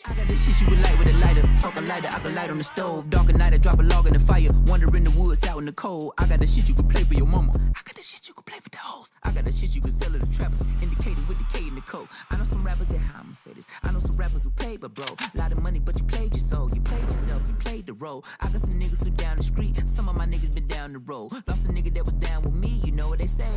I got this shit you would light with a lighter. Fuck a lighter, I could light on the stove. Dark at night, I drop a log in the fire. Wander in the woods, out in the cold. I got the shit you could play for your mama. I got the shit you could play for the hoes. I got the shit you could sell to the trappers. Indicated with the K in the code. I know some rappers that, how I'ma say this. I know some rappers who pay, but bro, lot of money, but you played your soul. You played yourself, you played the role. I got some niggas who down the street. Some of my niggas been down the road. Lost a nigga that was down with me, you know what they say.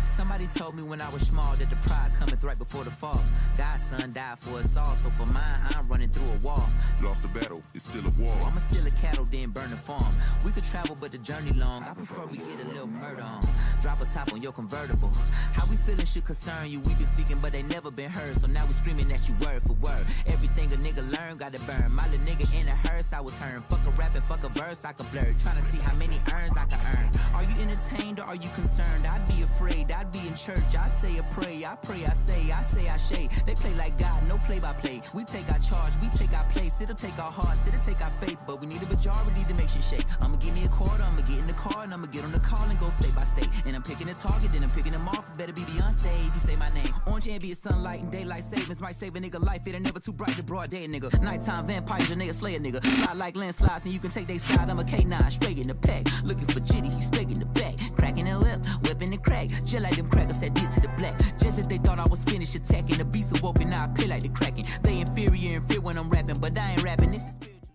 Somebody told me when I was small that the pride cometh right before the fall. God's son died for us all, so for mine, I'm running through a wall. Lost the battle, it's still a war. I'ma steal a cattle, then burn the farm. We could travel, but the journey long. I prefer we get a little murder on. Drop a top on your convertible. How we feeling should concern you. We been speaking, but they never been heard. So now we screaming at you word for word. Everything a nigga learn, gotta burn. My little nigga in a hearse, I was hearing. Fuck a rap and fuck a verse, I could blur. Trying to see how many earns I can earn. Are you entertained or are you concerned? I'd be afraid, I'd be in church. I say a pray, I pray, I say I shade. They play like God, no play by play. We take our charge, we take our place. It'll take our hearts, it'll take our faith. But we need a majority to make shit shake. I'ma give me a quarter, I'ma get in the car, and I'ma get on the call and go state by state. And I'm picking a target, then I'm picking them off. Better be Beyonce if you say my name. Orange ambient sunlight and daylight savings might save a nigga life. It ain't never too bright to broad day, nigga. Nighttime vampires, your nigga slay a nigga. Slide like landslides and you can take they side. I'm a K9, straight in the pack. Looking for Jitty, he's straight in the back. Cracking the whip, whipping the crack. Just like them crackers said did to the black. Just as they thought I was finished attacking. The beast awoke and now I appear like the Kraken. They inferior and fear when I'm rapping, but I ain't rapping. This is spiritual shit.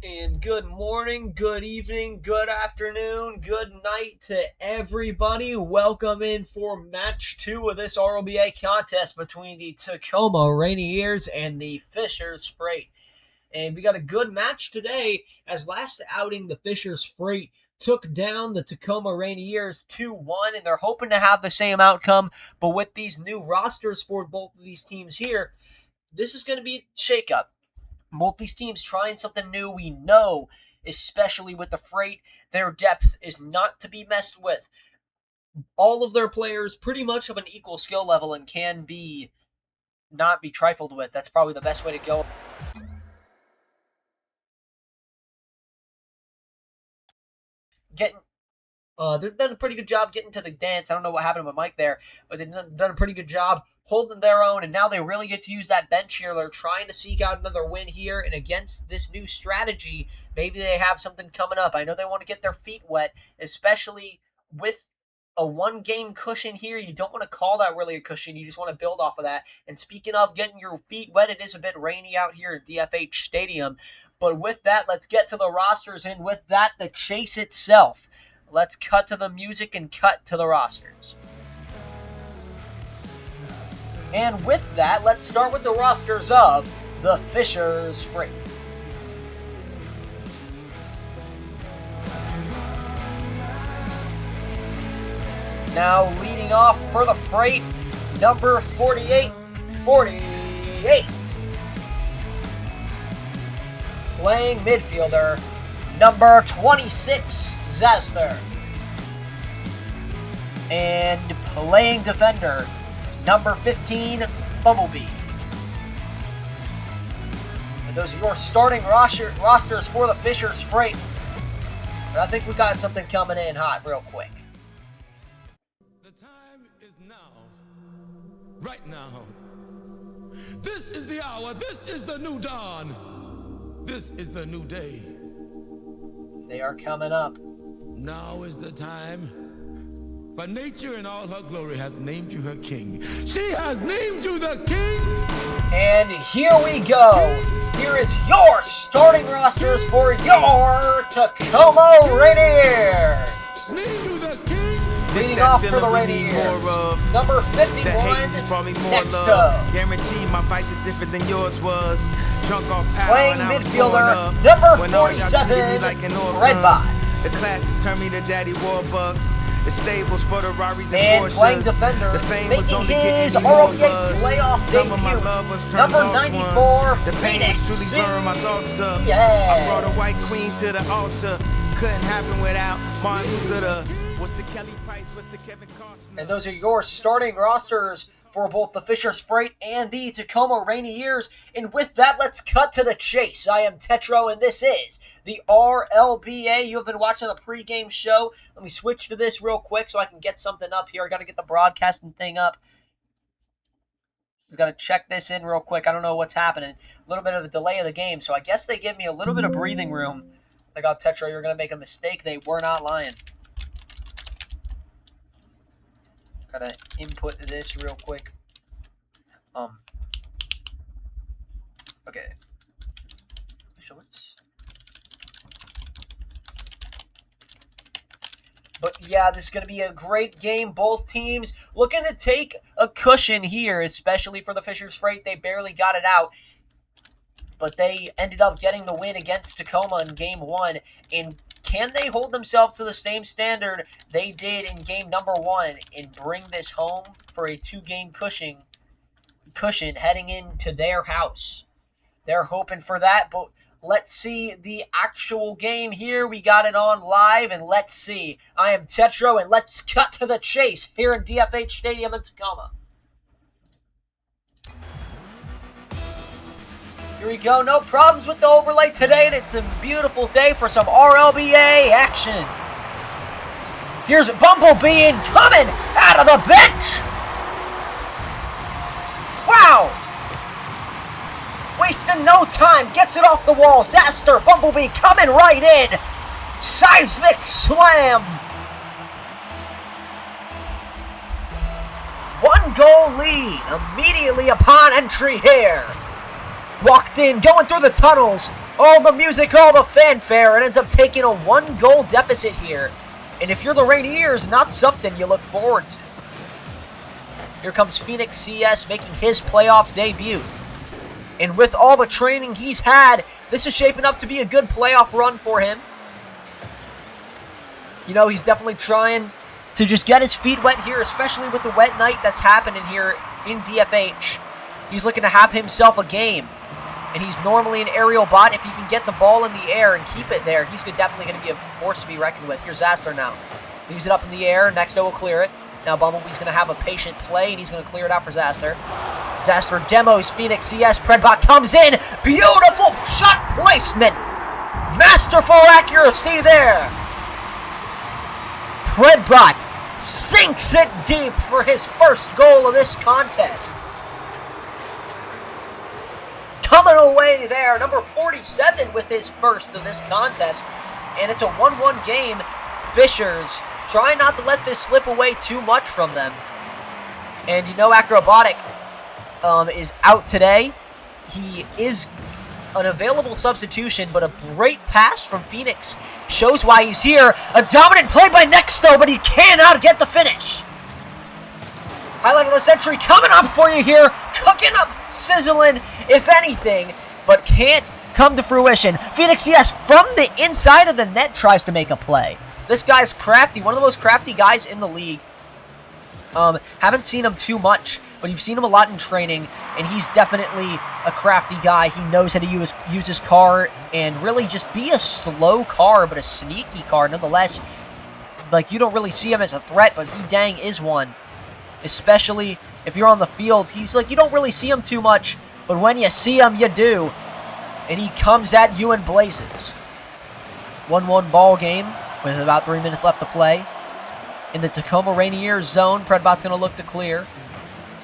And good morning, good evening, good afternoon, good night to everybody. Welcome in for match 2 of this RLBA contest between the Tacoma Rainiers and the Fishers Freight. And we got a good match today, as last outing the Fishers Freight took down the Tacoma Rainiers 2-1, and they're hoping to have the same outcome. But with these new rosters for both of these teams here, this is going to be a shakeup. Both these teams trying something new. We know, especially with the Freight, their depth is not to be messed with. All of their players pretty much of an equal skill level and can be not be trifled with. That's probably the best way to go. They've done a pretty good job getting to the dance. I don't know what happened with Mike there, but they've done a pretty good job holding their own, and now they really get to use that bench here. They're trying to seek out another win here, and against this new strategy, maybe they have something coming up. I know they want to get their feet wet, especially with a one-game cushion here. You don't want to call that really a cushion. You just want to build off of that. And speaking of getting your feet wet, it is a bit rainy out here at DFH Stadium. But with that, let's get to the rosters, and with that, the chase itself. Let's cut to the music and cut to the rosters. And with that, let's start with the rosters of the Fishers Freight. Now leading off for the Freight, number 48. Playing midfielder, number 26, Zasper. And playing defender, number 15, Bumblebee. And those are your starting rosters for the Fishers Freight. But I think we got something coming in hot real quick. The time is now. Right now. This is the hour. This is the new dawn. This is the new day. They are coming up. Now is the time. For nature in all her glory hath named you her king. She has named you the king. And here we go. Here is your starting rosters for your Tacoma Rainiers. Named you the king. Leading off for the Rainiers, number 51, next up. Guarantee my vice is different than yours was. Drunk off power playing midfielder, number 47, Redbot. The classes turned me to Daddy Warbucks. The stables for the Raris and Porsches. Playing defender, making his RLBA playoff debut, number 94, Phoenix. Yeah. I brought a white queen to the altar. Couldn't happen without Martin Luther. What's the Kelly Price? What's the Kevin Costner? And those are your starting rosters for both the Fishers Freight and the Tacoma Rainiers. And with that, let's cut to the chase. I am Tetro, and this is the RLBA. You have been watching the pregame show. Let me switch to this real quick so I can get something up here. I got to get the broadcasting thing up. Just got to check this in real quick. I don't know what's happening. A little bit of a delay of the game, so I guess they give me a little bit of breathing room. I got Tetra, you're going to make a mistake. They were not lying. Got to input this real quick. Okay. So let's... But yeah, this is going to be a great game. Both teams looking to take a cushion here, especially for the Fisher's Freight. They barely got it out, but they ended up getting the win against Tacoma in Game 1. And can they hold themselves to the same standard they did in Game number 1 and bring this home for a 2-game cushion heading into their house? They're hoping for that, but let's see the actual game here. We got it on live, and let's see. I am Tetro, and let's cut to the chase here in DFH Stadium in Tacoma. Here we go. No problems with the overlay today, and it's a beautiful day for some RLBA action. Here's Bumblebee coming out of the bench. Wow. Wasting no time, gets it off the wall. Zaster, Bumblebee coming right in. Seismic slam. 1-goal lead immediately upon entry here. Walked in, going through the tunnels. All the music, all the fanfare, and ends up taking a 1-goal deficit here. And if you're the Rainiers, not something you look forward to. Here comes Phoenix CS making his playoff debut. And with all the training he's had, this is shaping up to be a good playoff run for him. You know, he's definitely trying to just get his feet wet here, especially with the wet night that's happening here in DFH. He's looking to have himself a game. And he's normally an aerial bot. If he can get the ball in the air and keep it there, he's definitely going to be a force to be reckoned with. Here's Zaster now. Leaves it up in the air. Nexto will clear it. Now Bumblebee's going to have a patient play, and he's going to clear it out for Zaster. Zaster demos Phoenix CS. Predbot comes in. Beautiful shot placement. Masterful accuracy there. Predbot sinks it deep for his first goal of this contest. Coming away there, number 47 with his first of this contest. And it's a 1-1 game. Fishers trying not to let this slip away too much from them. And you know Acrobatic is out today. He is an available substitution, but a great pass from Phoenix shows why he's here. A dominant play by Nexto, but he cannot get the finish. Highlight of the century coming up for you here. Cooking up, sizzling, if anything, but can't come to fruition. Phoenix CS from the inside of the net tries to make a play. This guy's crafty, one of the most crafty guys in the league. Haven't seen him too much, but you've seen him a lot in training, and he's definitely a crafty guy. He knows how to use his car and really just be a slow car, but a sneaky car nonetheless. Like, you don't really see him as a threat, but he dang is one. Especially if you're on the field, he's like, you don't really see him too much, but when you see him, you do. And he comes at you in blazes. 1-1 ball game with about 3 minutes left to play. In the Tacoma Rainiers zone, Predbot's going to look to clear.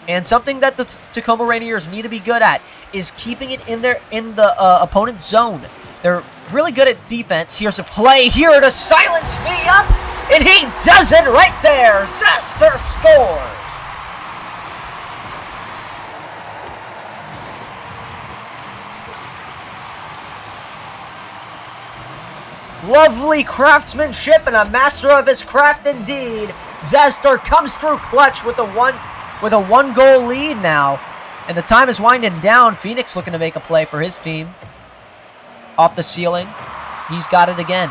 And something that the Tacoma Rainiers need to be good at is keeping it in the opponent's zone. They're really good at defense. Here's a play here to silence me up, and he does it right there. Zaster scores. Lovely craftsmanship and a master of his craft indeed. Zaster comes through clutch with a 1-goal lead now. And the time is winding down. Phoenix looking to make a play for his team. Off the ceiling. He's got it again.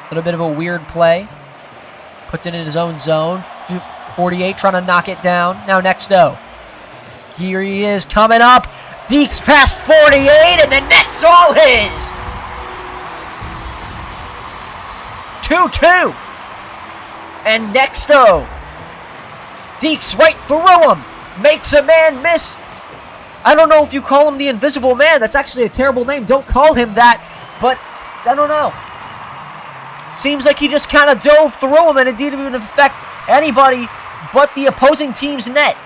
A little bit of a weird play. Puts it in his own zone. 48 trying to knock it down. Now Nexto. Here he is coming up. Deeks past 48 and the net's all his. 2-2. And Nexto. Deeks right through him. Makes a man miss. I don't know if you call him the Invisible Man. That's actually a terrible name. Don't call him that. But, I don't know. Seems like he just kind of dove through him and it didn't even affect anybody but the opposing team's net.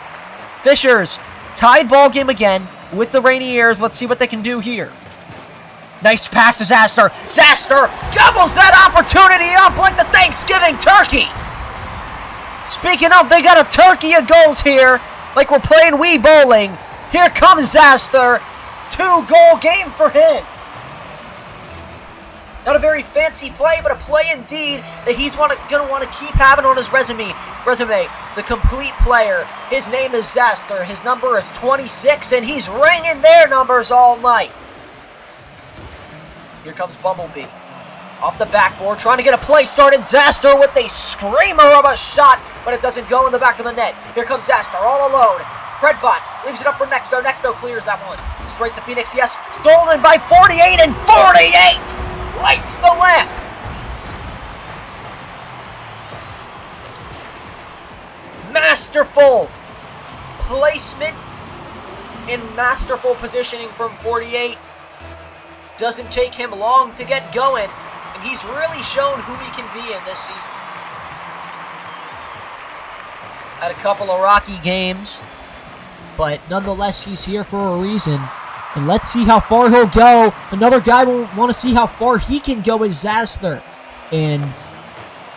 Fishers, tied ball game again with the Rainiers. Let's see what they can do here. Nice pass to Zaster. Zaster gobbles that opportunity up like the Thanksgiving turkey. Speaking of, they got a turkey of goals here, like we're playing Wii bowling. Here comes Zaster. 2-goal game for him. Not a very fancy play, but a play indeed that he's going to want to keep having on his resume. The complete player. His name is Zaster. His number is 26, and he's ringing their numbers all night. Here comes Bumblebee. Off the backboard, trying to get a play started. Zaster with a screamer of a shot, but it doesn't go in the back of the net. Here comes Zaster all alone. Redbot leaves it up for Nexto. Nexto clears that one. Straight to Phoenix, yes. Stolen by 48 and 48! Lights the lamp! Masterful placement and masterful positioning from 48. Doesn't take him long to get going, and he's really shown who he can be in this season. Had a couple of rocky games, but nonetheless, he's here for a reason. And let's see how far he'll go. Another guy will want to see how far he can go is Zaster. And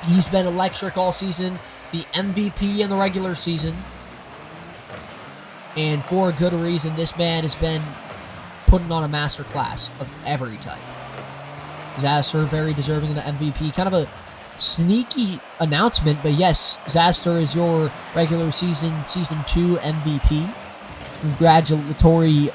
he's been electric all season. The MVP in the regular season. And for a good reason, this man has been putting on a masterclass of every type. Zaster, very deserving of the MVP. Kind of a sneaky announcement, but yes, Zaster is your regular season 2 MVP. Congratulatory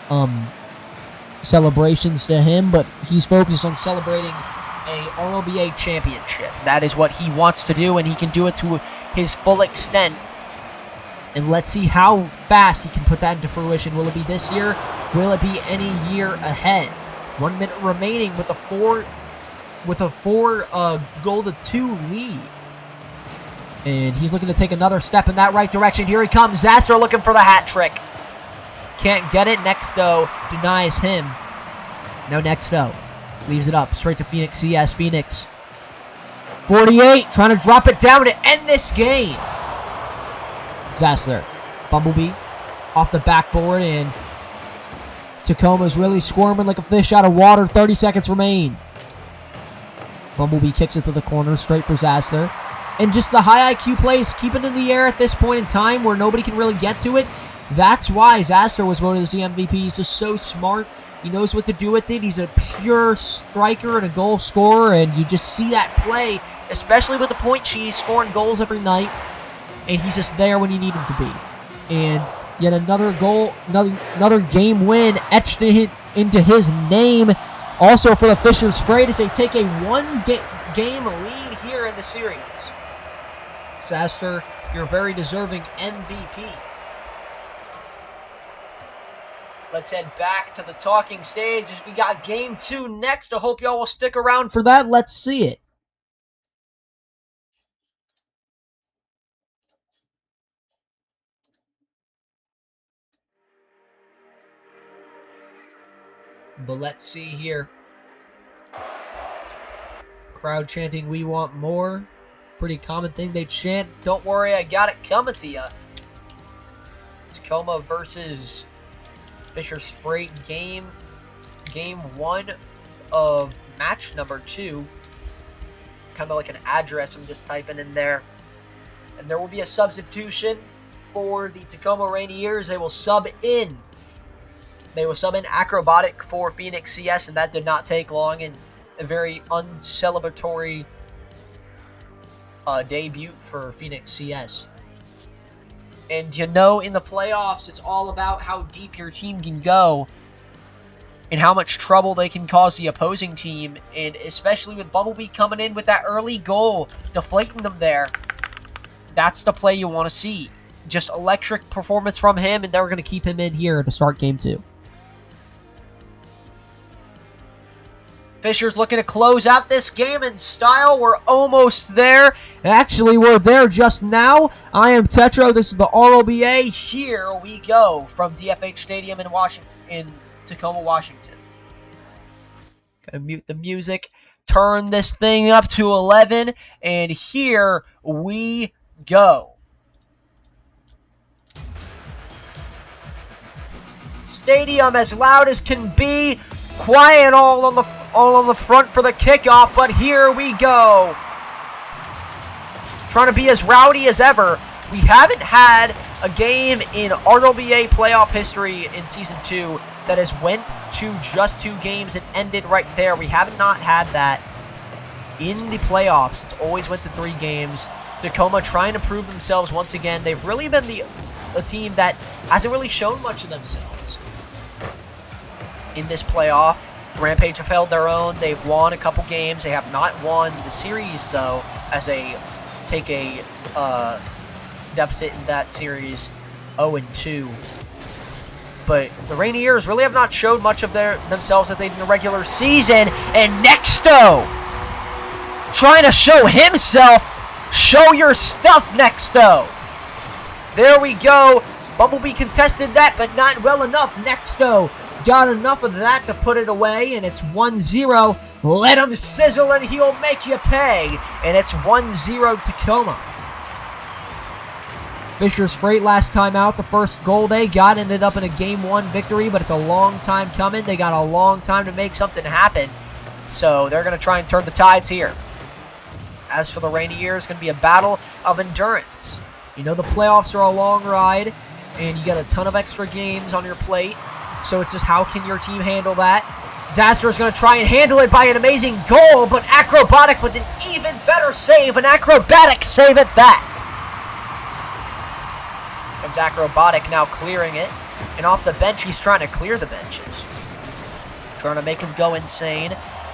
celebrations to him, but he's focused on celebrating a RLBA championship. That is what he wants to do, and he can do it to his full extent. And let's see how fast he can put that into fruition. Will it be this year? Will it be any year ahead? 1 minute remaining with a 4 goal to 2 lead. And he's looking to take another step in that right direction. Here he comes. Zaster looking for the hat trick. Can't get it. Nexto denies him. No Nexto. Leaves it up. Straight to Phoenix CS. Phoenix. 48. Trying to drop it down to end this game. Zaster. Bumblebee. Off the backboard. And Tacoma's really squirming like a fish out of water. 30 seconds remain. Bumblebee kicks it to the corner. Straight for Zaster. And just the high IQ plays. Keep it in the air at this point in time where nobody can really get to it. That's why Zaster was voted as the MVP. He's just so smart. He knows what to do with it. He's a pure striker and a goal scorer, and you just see that play, especially with the point sheet. He's scoring goals every night, and he's just there when you need him to be. And yet another goal, another game win etched into his name. Also for the Fishers Freight as they take a 1-game lead here in the series. Zaster, you're very deserving MVP. Let's head back to the talking stage as we got Game 2 next. I hope y'all will stick around for that. Let's see it. But let's see here. Crowd chanting, "We want more." Pretty common thing they chant. Don't worry, I got it coming to ya. Tacoma versus Fishers Freight game 1 of match number 2. Kind of like an address I'm just typing in there. And there will be a substitution for the Tacoma Rainiers. They will sub in Acrobatic for Phoenix CS, and that did not take long, and a very uncelebratory debut for Phoenix CS. And you know, in the playoffs, it's all about how deep your team can go and how much trouble they can cause the opposing team. And especially with Bumblebee coming in with that early goal, deflating them there, that's the play you want to see. Just electric performance from him, and they're going to keep him in here to start Game 2. Fisher's looking to close out this game in style. We're almost there. Actually, we're there just now. I am Tetro. This is the RLBA. Here we go from DFH Stadium in Tacoma, Washington. Gonna mute the music. Turn this thing up to 11. And here we go. stadium as loud as can be. Quiet all on the front for the kickoff, but here we go. Trying to be as rowdy as ever. We haven't had a game in RLBA playoff history in Season 2 that has went to just 2 games and ended right there. We have not had that in the playoffs. It's always went to 3 games. Tacoma trying to prove themselves once again. They've really been a team that hasn't really shown much of themselves in this playoff. Rampage have held their own. They've won a couple games. They have not won the series, though, as they take a deficit in that series, 0-2. But the Rainiers really have not showed much of themselves that they did in the regular season. And Nexto trying to show himself. Show your stuff, Nexto. There we go. Bumblebee contested that, but not well enough. Nexto got enough of that to put it away, and it's 1-0. Let him sizzle, and he'll make you pay. And it's 1-0 Tacoma. Fisher's Freight last time out, the first goal they got ended up in a Game 1 victory, but it's a long time coming. They got a long time to make something happen. So they're going to try and turn the tides here. As for the Rainiers, it's going to be a battle of endurance. You know the playoffs are a long ride, and you got a ton of extra games on your plate. So it's just how can your team handle that? Zaster is going to try and handle it by an amazing goal, but Acrobatic with an even better save, an acrobatic save at that. Comes Acrobatic now clearing it, and off the bench he's trying to clear the benches. Trying to make him go insane.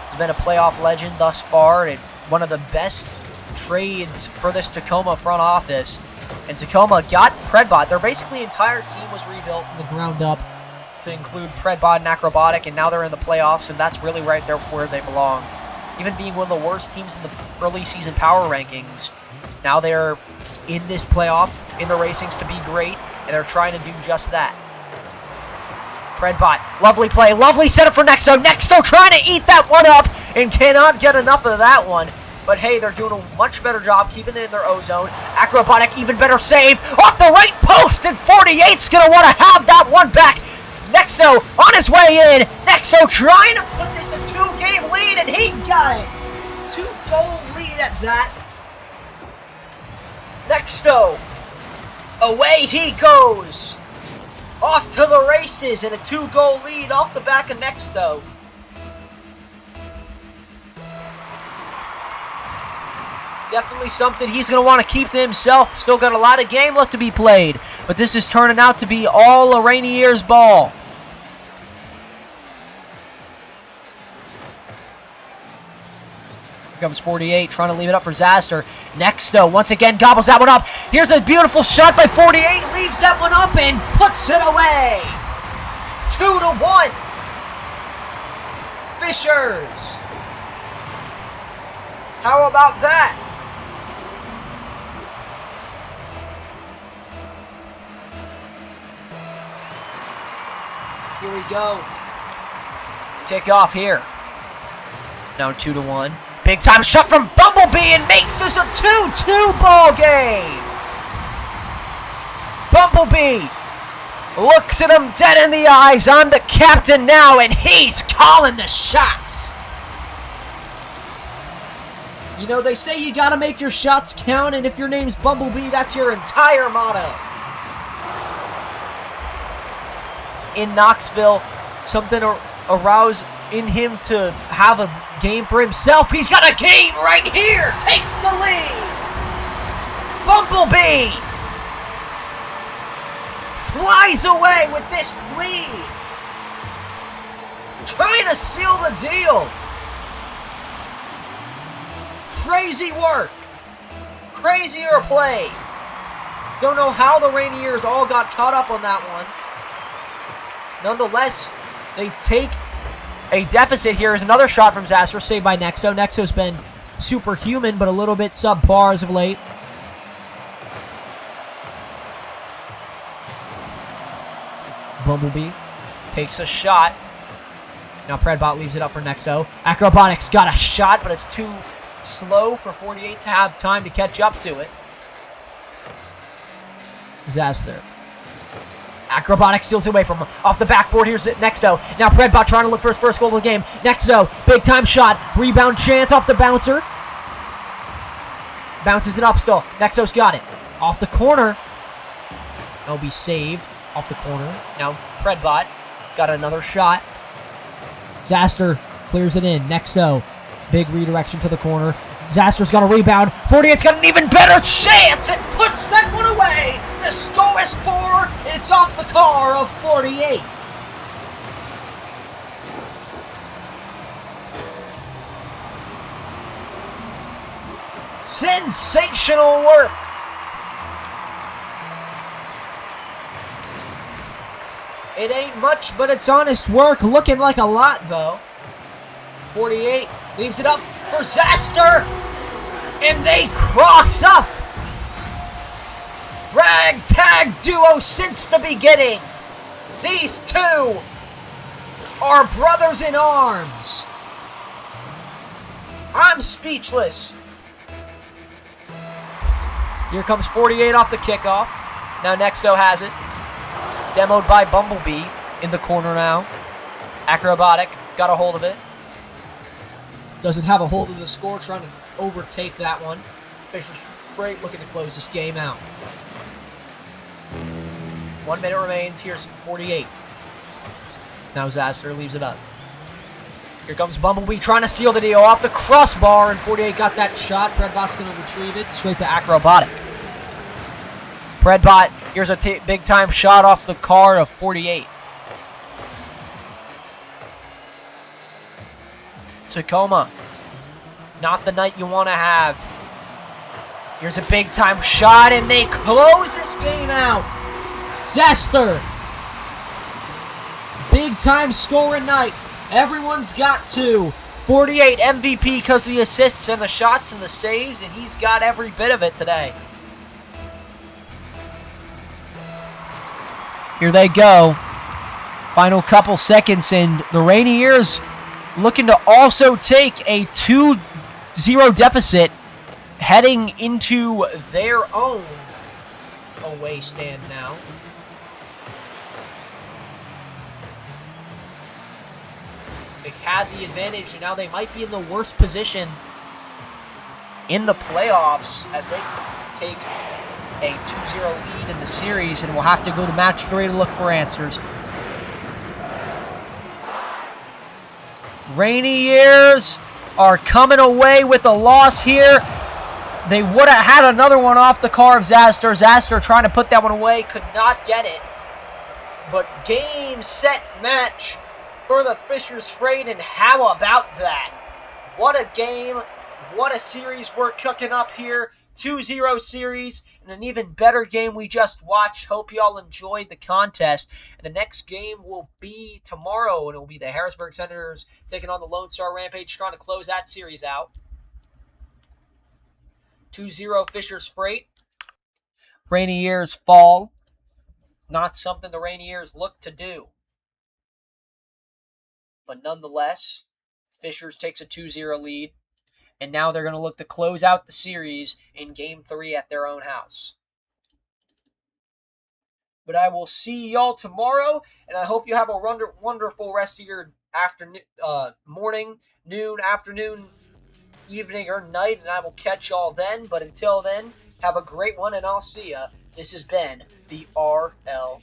He's been a playoff legend thus far, and one of the best trades for this Tacoma front office. And Tacoma got Predbot. Their basically entire team was rebuilt from the ground up to include Predbot and Acrobatic, and now they're in the playoffs, and that's really right there where they belong. Even being one of the worst teams in the early season power rankings, now they're in this playoff, in the racings to be great, and they're trying to do just that. Predbot, lovely play, lovely setup for Nexto. Nexto trying to eat that one up and cannot get enough of that one. But hey, they're doing a much better job keeping it in their O-zone. Acrobatic, even better save. Off the right post, and 48's going to want to have that one back. Nexto on his way in. Nexto trying to put this in 2-game lead, and he got it. 2-goal lead at that. Nexto, away he goes. Off to the races, and a 2-goal lead off the back of Nexto. Definitely something he's going to want to keep to himself. Still got a lot of game left to be played, but this is turning out to be all a Rainiers ball. Here comes 48, trying to leave it up for Zaster. Nexto once again gobbles that one up. Here's a beautiful shot by 48, leaves that one up and puts it away. 2-1. Fishers. How about that? Here we go. Kickoff here. Now 2-1. Big time shot from Bumblebee and makes this a 2-2 ball game. Bumblebee looks at him dead in the eyes. I'm the captain now, and he's calling the shots. You know, they say you gotta make your shots count, and if your name's Bumblebee, that's your entire motto. In Knoxville, something aroused in him to have a game for himself. He's got a game right here. Takes the lead. Bumblebee flies away with this lead. Trying to seal the deal. Crazy work. Crazier play. Don't know how the Rainiers all got caught up on that one. Nonetheless, they take a deficit here. Is another shot from Zaster, saved by Nexto. Nexto's been superhuman, but a little bit subpar as of late. Bumblebee takes a shot. Now Predbot leaves it up for Nexto. Acrobatic's got a shot, but it's too slow for 48 to have time to catch up to it. Zaster. Acrobatic steals away from him. Off the backboard, here's it. Nexto. Now Predbot trying to look for his first goal of the game. Nexto, big time shot. Rebound chance off the bouncer. Bounces it up still. Nexto's got it. Off the corner. That'll be saved. Off the corner. Now Predbot got another shot. Zaster clears it in. Nexto. Big redirection to the corner. Zaster's got a rebound. 48's got an even better chance. It puts that one away. The score is 4. It's off the car of 48. Sensational work. It ain't much, but it's honest work. Looking like a lot, though. 48 leaves it up for Zaster. And they cross up. Ragtag duo since the beginning. These two are brothers in arms. I'm speechless. Here comes 48 off the kickoff. Now Nexto has it. Demoed by Bumblebee in the corner now. Acrobatic got a hold of it. Doesn't have a hold of the score, trying to overtake that one. Fisher's Freight looking to close this game out. 1 minute remains. Here's 48. Now Zaster leaves it up. Here comes Bumblebee trying to seal the deal off the crossbar, and 48 got that shot. Predbot's going to retrieve it straight to Acrobatic. Predbot, here's a big time shot off the car of 48. Tacoma, not the night you want to have. Here's a big time shot, and they close this game out. Zaster, big time scoring night. Everyone's got 2. 48 MVP because of the assists and the shots and the saves, and he's got every bit of it today. Here they go. Final couple seconds, and the Rainiers looking to also take a 2-0 deficit heading into their own away stand now. They had the advantage, and now they might be in the worst position in the playoffs as they take a 2-0 lead in the series, and will have to go to match 3 to look for answers. Rainiers are coming away with a loss here. They would have had another one off the car of Zaster. Zaster trying to put that one away, could not get it. But game, set, match for the Fisher's Freight, and how about that? What a game, what a series we're cooking up here. 2-0 series, and an even better game we just watched. Hope y'all enjoyed the contest. And the next game will be tomorrow, and it will be the Harrisburg Senators taking on the Lone Star Rampage, trying to close that series out. 2-0 Fisher's Freight. Rainiers fall. Not something the Rainiers look to do. But nonetheless, Fishers takes a 2-0 lead. And now they're going to look to close out the series in Game 3 at their own house. But I will see y'all tomorrow, and I hope you have a wonderful rest of your afternoon, morning, noon, afternoon, evening, or night, and I will catch y'all then. But until then, have a great one, and I'll see ya. This has been the RLBA.